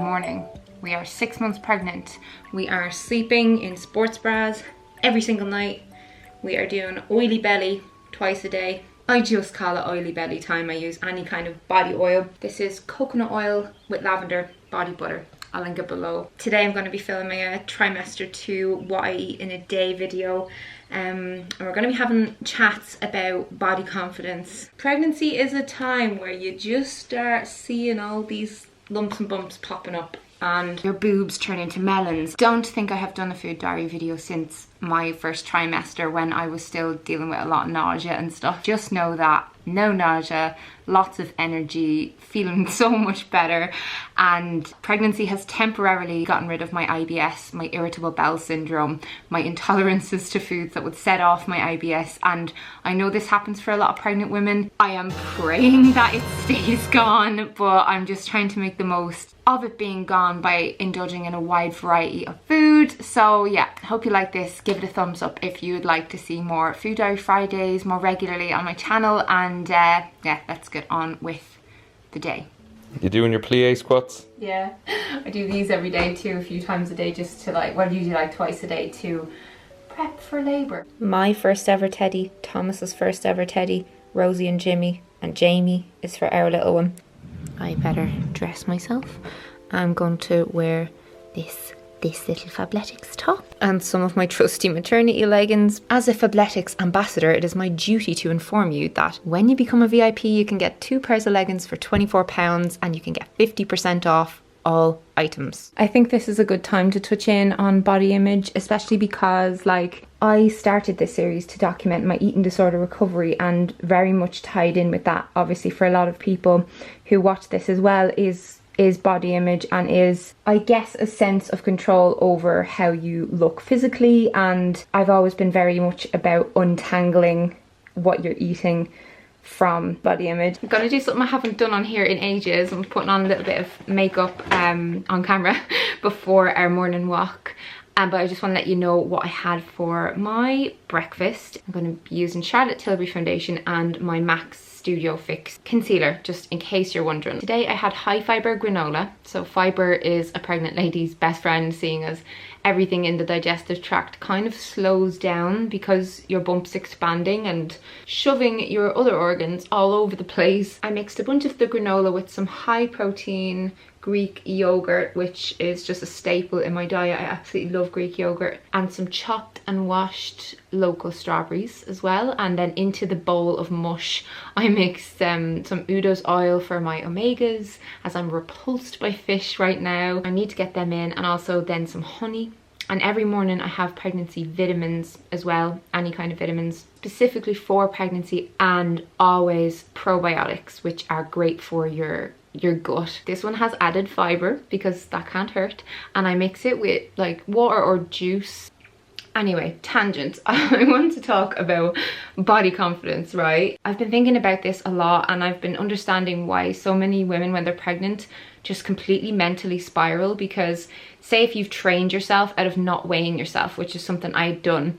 morning. We are 6 months pregnant. We are sleeping in sports bras every single night. We are doing oily belly twice a day. I just call it oily belly time. I use any kind of body oil. This is coconut oil with lavender body butter. I'll link it below. Today I'm going to be filming a trimester 2 what I eat in a day video. And we're going to be having chats about body confidence. Pregnancy is a time where you just start seeing all these lumps and bumps popping up and your boobs turn into melons. Don't think I have done a food diary video since my first trimester when I was still dealing with a lot of nausea and stuff. Just know that no nausea, lots of energy, feeling so much better, and pregnancy has temporarily gotten rid of my IBS, my irritable bowel syndrome, my intolerances to foods that would set off my IBS, and I know this happens for a lot of pregnant women. I am praying that it stays gone, but I'm just trying to make the most of it being gone by indulging in a wide variety of food. So yeah, hope you like this. Give it a thumbs up if you would like to see more Food Diary Fridays more regularly on my channel, and yeah, let's get on with the day. You doing your plie squats? Yeah, I do these every day too, a few times a day, just to usually twice a day to prep for labour. My first ever teddy, Thomas's first ever teddy, Rosie and Jimmy, and Jamie is for our little one. I better dress myself. I'm going to wear this little Fabletics top and some of my trusty maternity leggings. As a Fabletics ambassador, it is my duty to inform you that when you become a VIP, you can get 2 pairs of leggings for £24 and you can get 50% off all items. I think this is a good time to touch in on body image, especially because I started this series to document my eating disorder recovery, and very much tied in with that, obviously, for a lot of people who watch this as well, is body image, and is, I guess, a sense of control over how you look physically. And I've always been very much about untangling what you're eating from body image. I'm gonna do something I haven't done on here in ages. I'm putting on a little bit of makeup on camera before our morning walk. But I just want to let you know what I had for my breakfast. I'm going to be using Charlotte Tilbury foundation and my MAC Studio Fix concealer, just in case you're wondering. Today I had high fibre granola. So fibre is a pregnant lady's best friend, seeing as everything in the digestive tract kind of slows down because your bump's expanding and shoving your other organs all over the place. I mixed a bunch of the granola with some high protein Greek yogurt, which is just a staple in my diet. I absolutely love Greek yogurt, and some chopped and washed local strawberries as well. And then into the bowl of mush I mixed some Udo's oil for my omegas, as I'm repulsed by fish right now. I need to get them in, and also then some honey. And every morning I have pregnancy vitamins as well, any kind of vitamins specifically for pregnancy, and always probiotics, which are great for your gut. This one has added fiber because that can't hurt, and I mix it with water or juice. Anyway, tangent. I want to talk about body confidence, right? I've been thinking about this a lot, and I've been understanding why so many women when they're pregnant just completely mentally spiral. Because say if you've trained yourself out of not weighing yourself, which is something I'd done,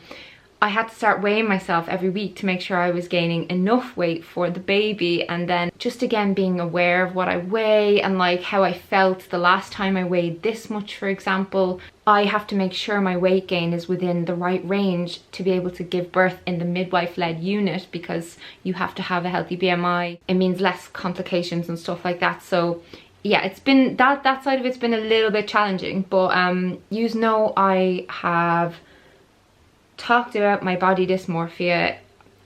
I had to start weighing myself every week to make sure I was gaining enough weight for the baby, and then just again being aware of what I weigh and how I felt the last time I weighed this much, for example. I have to make sure my weight gain is within the right range to be able to give birth in the midwife-led unit, because you have to have a healthy BMI. It means less complications and stuff like that. So yeah, it's been that side of it's been a little bit challenging, but you know, I have talked about my body dysmorphia.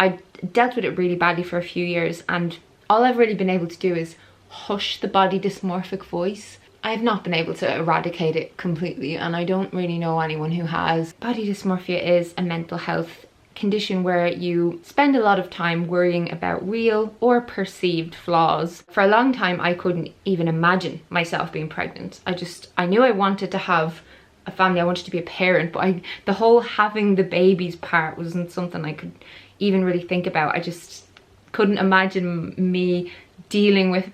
I dealt with it really badly for a few years, and all I've really been able to do is hush the body dysmorphic voice. I have not been able to eradicate it completely, and I don't really know anyone who has. Body dysmorphia is a mental health condition where you spend a lot of time worrying about real or perceived flaws. For a long time I couldn't even imagine myself being pregnant. I knew I wanted to have a family, I wanted to be a parent, but the whole having the babies part wasn't something I could even really think about. I just couldn't imagine me dealing with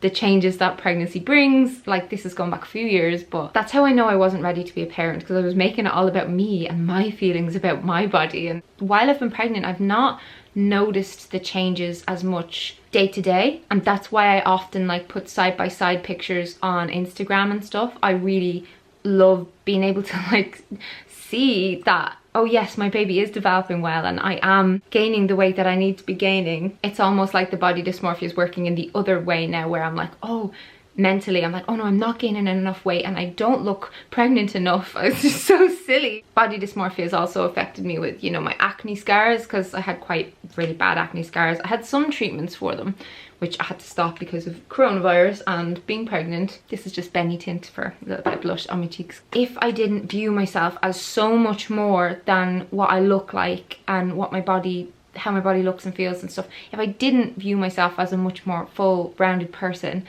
the changes that pregnancy brings. This has gone back a few years, but that's how I know I wasn't ready to be a parent, because I was making it all about me and my feelings about my body. And while I've been pregnant, I've not noticed the changes as much day to day, and that's why I often like put side by side pictures on Instagram and stuff. I really love being able to like see that, oh yes, my baby is developing well and I am gaining the weight that I need to be gaining. It's almost like the body dysmorphia is working in the other way now, where I'm like, oh, mentally I'm like, oh no, I'm not gaining enough weight and I don't look pregnant enough. It's just so silly. Body dysmorphia has also affected me with, you know, my acne scars, because I had quite really bad acne scars. I had some treatments for them, which I had to stop because of coronavirus and being pregnant. This is just Benny tint for a little bit of blush on my cheeks. If I didn't view myself as so much more than what I look like and what my body, how my body looks and feels and stuff, if I didn't view myself as a much more full rounded person,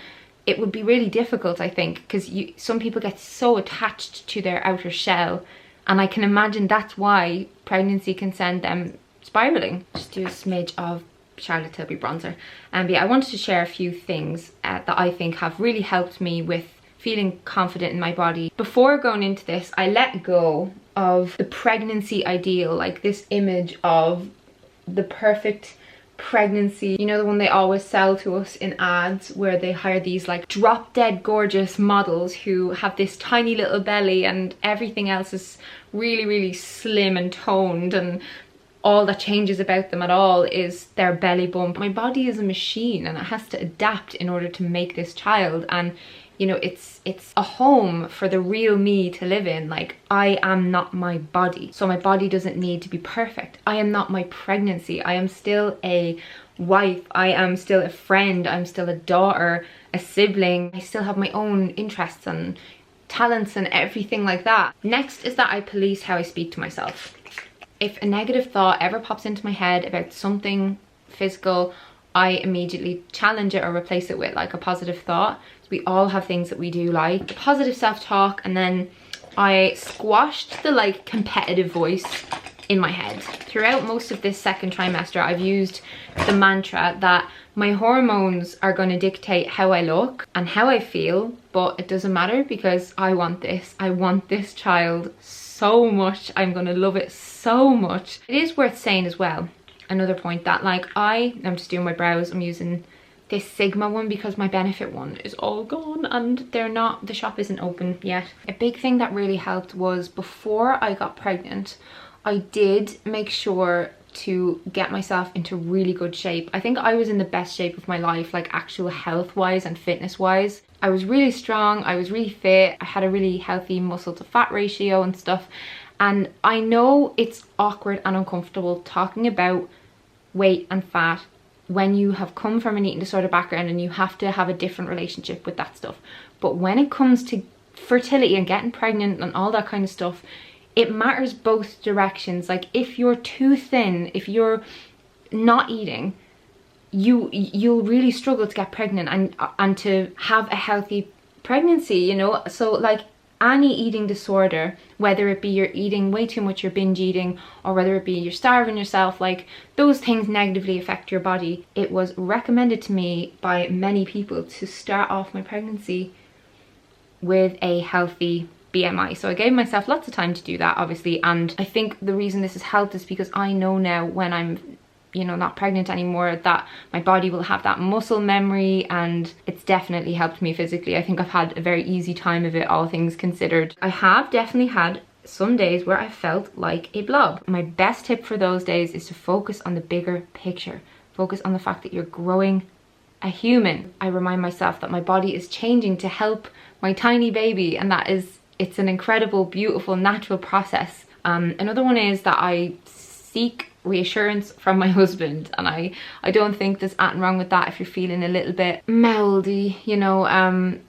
it would be really difficult, I think, because some people get so attached to their outer shell, and I can imagine that's why pregnancy can send them spiraling. Just do a smidge of Charlotte Tilbury bronzer. But yeah, I wanted to share a few things that I think have really helped me with feeling confident in my body. Before going into this, I let go of the pregnancy ideal, like this image of the perfect pregnancy, you know, the one they always sell to us in ads, where they hire these like drop dead gorgeous models who have this tiny little belly and everything else is really, really slim and toned, and all that changes about them at all is their belly bump. My body is a machine and it has to adapt in order to make this child, and you know, it's a home for the real me to live in. Like, I am not my body, so my body doesn't need to be perfect. I am not my pregnancy. I am still a wife, I am still a friend, I'm still a daughter, a sibling. I still have my own interests and talents and everything like that. Next is that I police how I speak to myself. If a negative thought ever pops into my head about something physical, I immediately challenge it or replace it with like a positive thought. So we all have things that we do like positive self-talk, and then I squashed the like competitive voice in my head. Throughout most of this second trimester, I've used the mantra that my hormones are going to dictate how I look and how I feel, but it doesn't matter because I want this. I want this child so much. I'm going to love it so much. It is worth saying as well, another point, that like I'm just doing my brows. I'm using this Sigma one because my Benefit one is all gone and the shop isn't open yet. A big thing that really helped was before I got pregnant, I did make sure to get myself into really good shape. I think I was in the best shape of my life, like actual health wise and fitness wise. I was really strong, I was really fit, I had a really healthy muscle to fat ratio and stuff. And I know it's awkward and uncomfortable talking about weight and fat when you have come from an eating disorder background and you have to have a different relationship with that stuff. But when it comes to fertility and getting pregnant and all that kind of stuff, it matters both directions. Like, if you're too thin, if you're not eating, you'll really struggle to get pregnant and to have a healthy pregnancy, you know. So like any eating disorder, whether it be you're eating way too much, you're binge eating, or whether it be you're starving yourself, like those things negatively affect your body. It was recommended to me by many people to start off my pregnancy with a healthy BMI. So I gave myself lots of time to do that, obviously, and I think the reason this has helped is because I know now when I'm, you know, not pregnant anymore, that my body will have that muscle memory, and it's definitely helped me physically. I think I've had a very easy time of it, all things considered. I have definitely had some days where I felt like a blob. My best tip for those days is to focus on the bigger picture. Focus on the fact that you're growing a human. I remind myself that my body is changing to help my tiny baby, and that it's an incredible, beautiful, natural process. Another one is that I seek reassurance from my husband, and I don't think there's anything wrong with that if you're feeling a little bit mouldy, you know.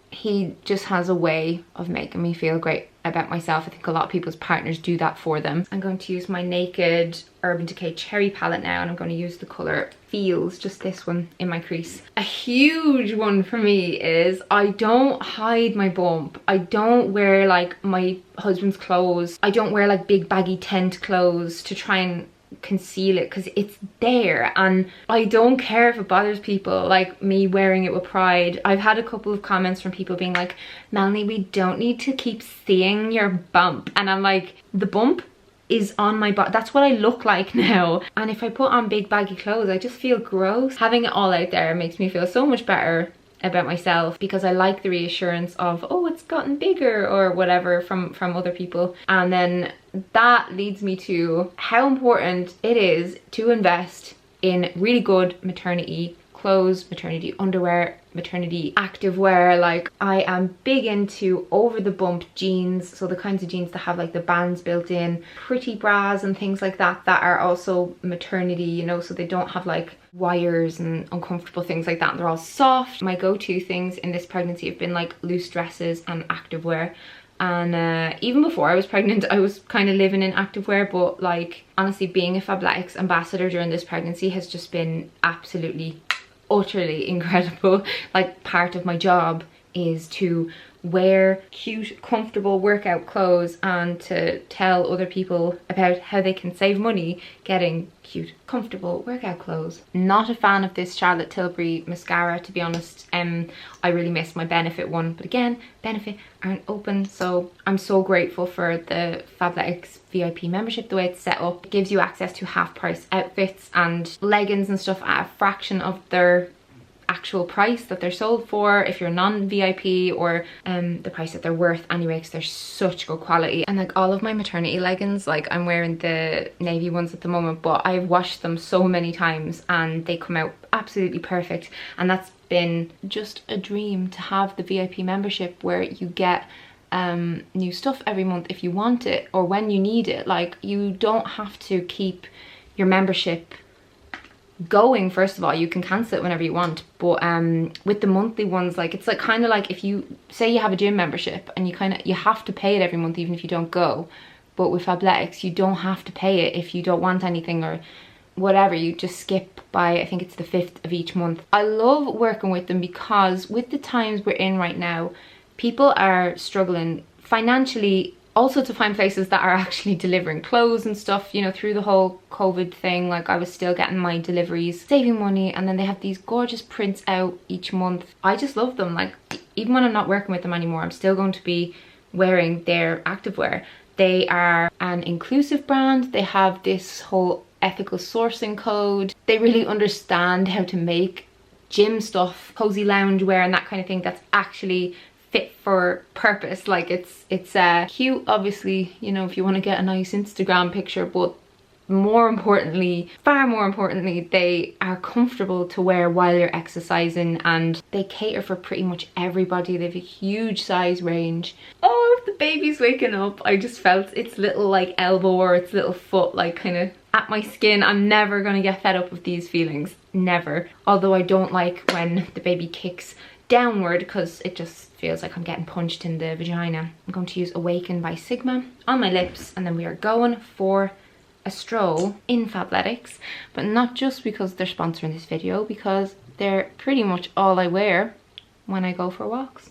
He just has a way of making me feel great about myself. I think a lot of people's partners do that for them. I'm going to use my Naked Urban Decay Cherry palette now, and I'm going to use the colour Feels, just this one, in my crease. A huge one for me is I don't hide my bump. I don't wear like my husband's clothes. I don't wear like big baggy tent clothes to try and conceal it, because it's there, and I don't care if it bothers people, like me wearing it with pride. I've had a couple of comments from people being like, Melanie, we don't need to keep seeing your bump, and I'm like, the bump is on my body. That's what I look like now. And if I put on big baggy clothes, I just feel gross. Having it all out there makes me feel so much better about myself, because I like the reassurance of, oh, it's gotten bigger or whatever from other people. And then that leads me to how important it is to invest in really good maternity clothes, maternity underwear, maternity activewear. Like, I am big into over the bump jeans, so the kinds of jeans that have like the bands built in, pretty bras and things like that that are also maternity, you know, so they don't have like wires and uncomfortable things like that, and they're all soft. My go-to things in this pregnancy have been like loose dresses and activewear. And even before I was pregnant, I was kind of living in activewear, but like, honestly, being a Fabletics ambassador during this pregnancy has just been absolutely utterly incredible. Like, part of my job is to wear cute, comfortable workout clothes and to tell other people about how they can save money getting cute, comfortable workout clothes. Not a fan of this Charlotte Tilbury mascara, to be honest. I really miss my Benefit one, but again, Benefit aren't open, so I'm so grateful for the Fabletics VIP membership. The way it's set up, it gives you access to half price outfits and leggings and stuff at a fraction of their actual price that they're sold for if you're non-VIP, or the price that they're worth anyway, because they're such good quality. And like, all of my maternity leggings, like, I'm wearing the navy ones at the moment, but I've washed them so many times and they come out absolutely perfect. And that's been just a dream, to have the VIP membership where you get new stuff every month if you want it or when you need it. Like, you don't have to keep your membership going. First of all, you can cancel it whenever you want, but with the monthly ones, like, it's like kind of like if you say you have a gym membership and you have to pay it every month even if you don't go, but with Fabletics you don't have to pay it if you don't want anything or whatever. You just skip by, I think it's the 5th of each month. I love working with them because with the times we're in right now, people are struggling financially also to find places that are actually delivering clothes and stuff, you know, through the whole COVID thing. Like, I was still getting my deliveries, saving money, and then they have these gorgeous prints out each month. I just love them. Like, even when I'm not working with them anymore, I'm still going to be wearing their activewear. They are an inclusive brand. They have this whole ethical sourcing code. They really understand how to make gym stuff, cozy loungewear and that kind of thing that's actually fit for purpose. Like, it's cute, obviously, you know, if you want to get a nice Instagram picture, but more importantly, far more importantly, they are comfortable to wear while you're exercising, and they cater for pretty much everybody. They have a huge size range. Oh, the baby's waking up. I just felt its little like elbow or its little foot like kind of at my skin. I'm never gonna get fed up with these feelings, never. Although I don't like when the baby kicks downward, because it just feels like I'm getting punched in the vagina. I'm going to use Awaken by Sigma on my lips, and then we are going for a stroll in Fabletics, but not just because they're sponsoring this video, because they're pretty much all I wear when I go for walks.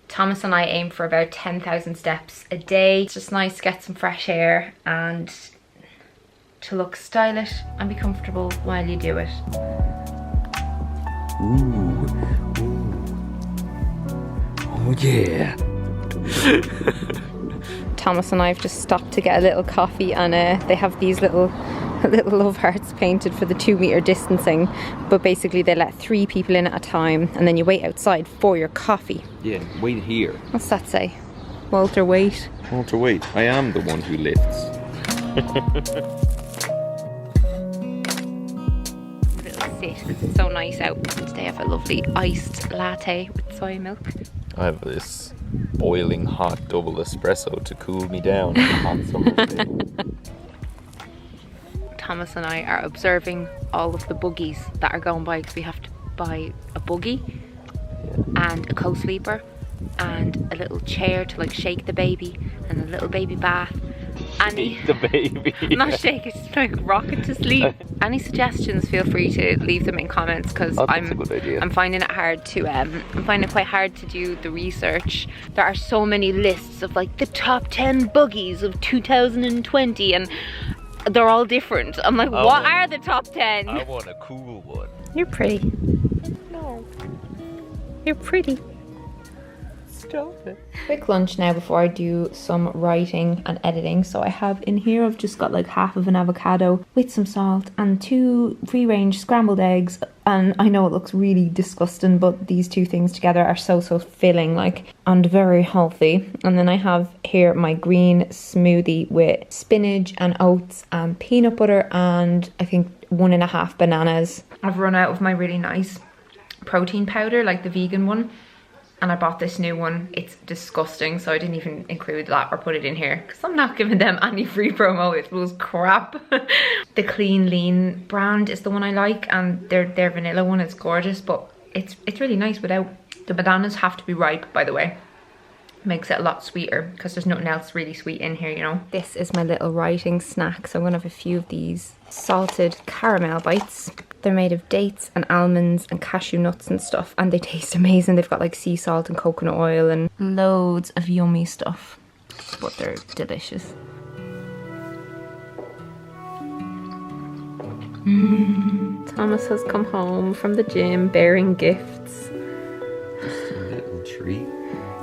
Thomas and I aim for about 10,000 steps a day. It's just nice to get some fresh air and to look stylish and be comfortable while you do it. Ooh. Oh yeah. Thomas and I have just stopped to get a little coffee, and they have these little love hearts painted for the 2-meter distancing, but basically they let 3 people in at a time, and then you wait outside for your coffee. Yeah, wait here. What's that say? Walter, wait. Walter, wait. I am the one who lifts. Little sit. It's so nice out. Today I have a lovely iced latte with soy milk. I have this boiling hot double espresso to cool me down on a hot summer's day. Thomas and I are observing all of the buggies that are going by, because we have to buy a buggy and a co-sleeper and a little chair to like shake the baby and a little baby bath. Shake the baby. Not shake it, just like rock it to sleep. Any suggestions, feel free to leave them in comments, because That's a good idea. I'm finding it hard to I'm finding it quite hard to do the research. There are so many lists of like the top 10 buggies of 2020, and they're all different. I'm like, what are the top 10? I want a cool one. You're pretty. No. You're pretty. Stop it. Quick lunch now before I do some writing and editing. So I have in here, I've just got like half of an avocado with some salt and 2 free-range scrambled eggs. And I know it looks really disgusting, but these 2 things together are so filling, like, and very healthy. And then I have here my green smoothie with spinach and oats and peanut butter and I think 1.5 bananas. I've run out of my really nice protein powder, like the vegan one, and I bought this new one. It's disgusting, so I didn't even include that or put it in here because I'm not giving them any free promo. It was crap. The Clean Lean brand is the one I like, and their vanilla one is gorgeous, but it's really nice without. The bananas have to be ripe, by the way. Makes it a lot sweeter because there's nothing else really sweet in here, you know. This is my little writing snack, so I'm gonna have a few of these salted caramel bites. They're made of dates and almonds and cashew nuts and stuff, and they taste amazing. They've got like sea salt and coconut oil and loads of yummy stuff, but they're delicious. Thomas has come home from the gym bearing gifts. Just a little treat.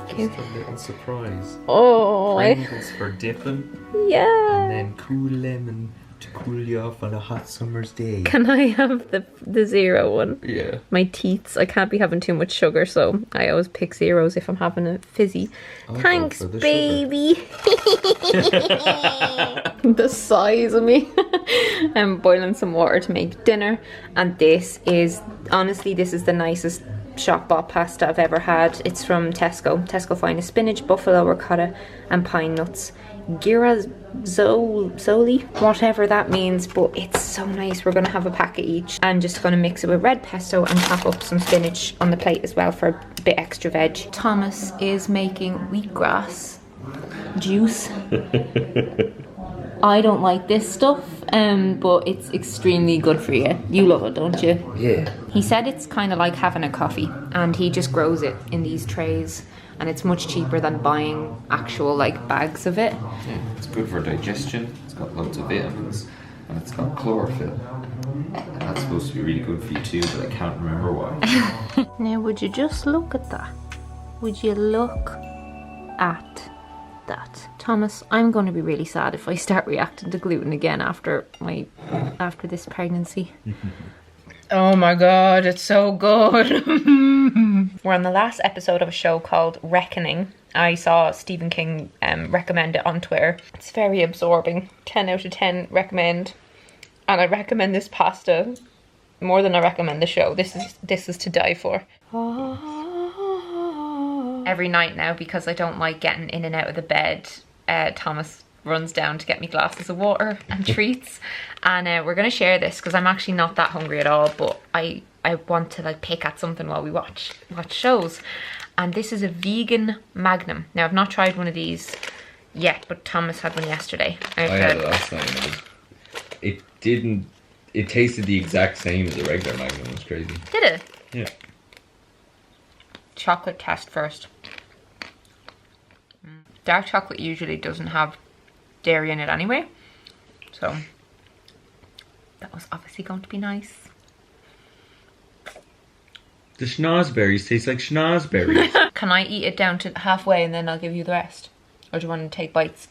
Just a little surprise. Oh, Pringles for dipping. Yeah. And then cool lemon to cool you off on a hot summer's day. Can I have the 0 one? Yeah. My teats, I can't be having too much sugar, so I always pick 0s if I'm having a fizzy. Thanks, baby. The size of me. I'm boiling some water to make dinner, and this is, honestly, this is the nicest shop bought pasta I've ever had. It's from Tesco. Tesco Finest spinach, buffalo, ricotta and pine nuts. Girasoli, whatever that means, but it's so nice. We're gonna have a packet each. I'm just gonna mix it with red pesto and chop up some spinach on the plate as well for a bit extra veg. Thomas is making wheatgrass juice. I don't like this stuff, but it's extremely good for you. You love it, don't you? Yeah. He said it's kind of like having a coffee, and he just grows it in these trays, and it's much cheaper than buying actual like bags of it. Yeah, it's good for digestion. It's got loads of vitamins, and it's got chlorophyll. And that's supposed to be really good for you too, but I can't remember why. Now, would you just look at that? Would you look at that? Thomas, I'm going to be really sad if I start reacting to gluten again after this pregnancy. Oh my god, it's so good. We're on the last episode of a show called Reckoning. I saw Stephen King recommend it on Twitter. It's very absorbing. 10 out of 10 recommend. And I recommend this pasta more than I recommend the show. This is to die for. Every night now, because I don't like getting in and out of the bed, Thomas runs down to get me glasses of water and treats, and we're gonna share this because I'm actually not that hungry at all, but I want to like pick at something while we watch shows. And this is a vegan Magnum. Now, I've not tried one of these yet, but Thomas had one yesterday. I had it last time. It tasted the exact same as a regular Magnum. It was crazy. Did it? Yeah. Chocolate test first. Dark chocolate usually doesn't have dairy in it anyway, so that was obviously going to be nice. The schnozberries taste like schnozberries. Can I eat it down to halfway and then I'll give you the rest? Or do you want to take bites?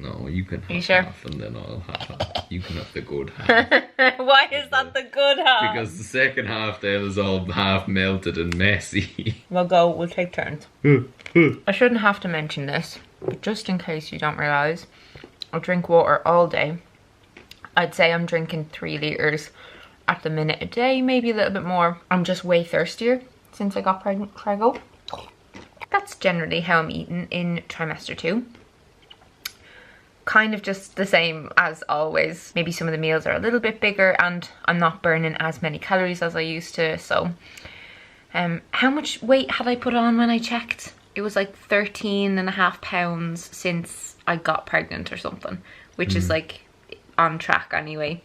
No, you can have you sure? half and then I'll have half. You can have the good half. Why is that the good half? Because the second half then is all half melted and messy. We'll take turns. I shouldn't have to mention this, but just in case you don't realise, I drink water all day. I'd say I'm drinking 3 litres at the minute a day, maybe a little bit more. I'm just way thirstier since I got pregnant. Prego. That's generally how I'm eating in trimester 2. Kind of just the same as always. Maybe some of the meals are a little bit bigger and I'm not burning as many calories as I used to. So how much weight had I put on when I checked? It was like 13.5 pounds since I got pregnant or something, which is like on track anyway.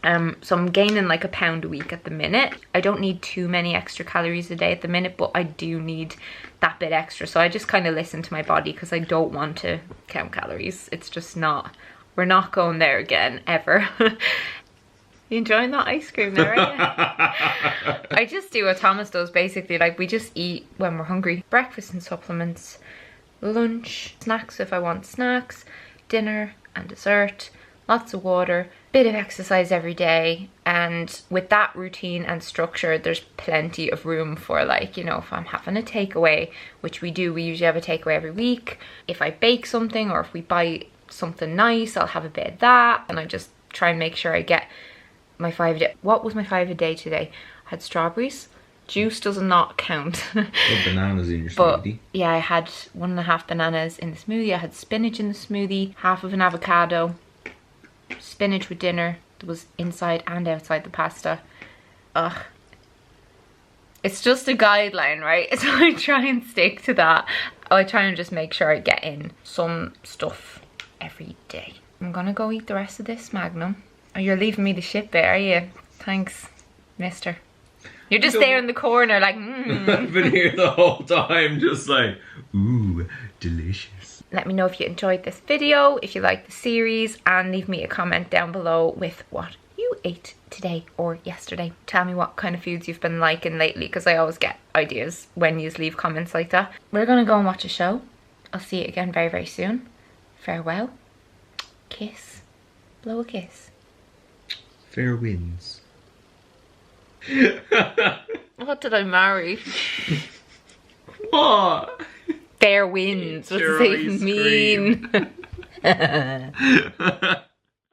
So I'm gaining like 1 pound a week at the minute. I don't need too many extra calories a day at the minute, but I do need that bit extra. So I just kind of listen to my body because I don't want to count calories. It's just not, we're not going there again, ever. You enjoying that ice cream now, right? I just do what Thomas does basically, like we just eat when we're hungry. Breakfast and supplements, lunch, snacks if I want snacks, dinner and dessert, lots of water, bit of exercise every day. And with that routine and structure, there's plenty of room for, like, you know, if I'm having a takeaway, which we do, we usually have a takeaway every week. If I bake something or if we buy something nice, I'll have a bit of that. And I just try and make sure I get my 5 a day. What was my 5 a day today? I had strawberries. Juice does not count. Put bananas in your But smoothie. yeah, I had 1.5 bananas in the smoothie. I had spinach in the smoothie, half of an avocado, spinach with dinner. There was inside and outside the pasta. Ugh. It's just a guideline, right? So I try and stick to that. I try and just make sure I get in some stuff every day. I'm gonna go eat the rest of this Magnum. Oh, you're leaving me the shit bit, are you? Thanks, mister. You're just there in the corner like, I've been here the whole time just like, ooh, delicious. Let me know if you enjoyed this video, if you liked the series, and leave me a comment down below with what you ate today or yesterday. Tell me what kind of foods you've been liking lately, because I always get ideas when you leave comments like that. We're gonna go and watch a show. I'll see you again very, very soon. Farewell. Kiss. Blow a kiss. Fair winds. What did I marry? What? Fair winds. What does it even mean?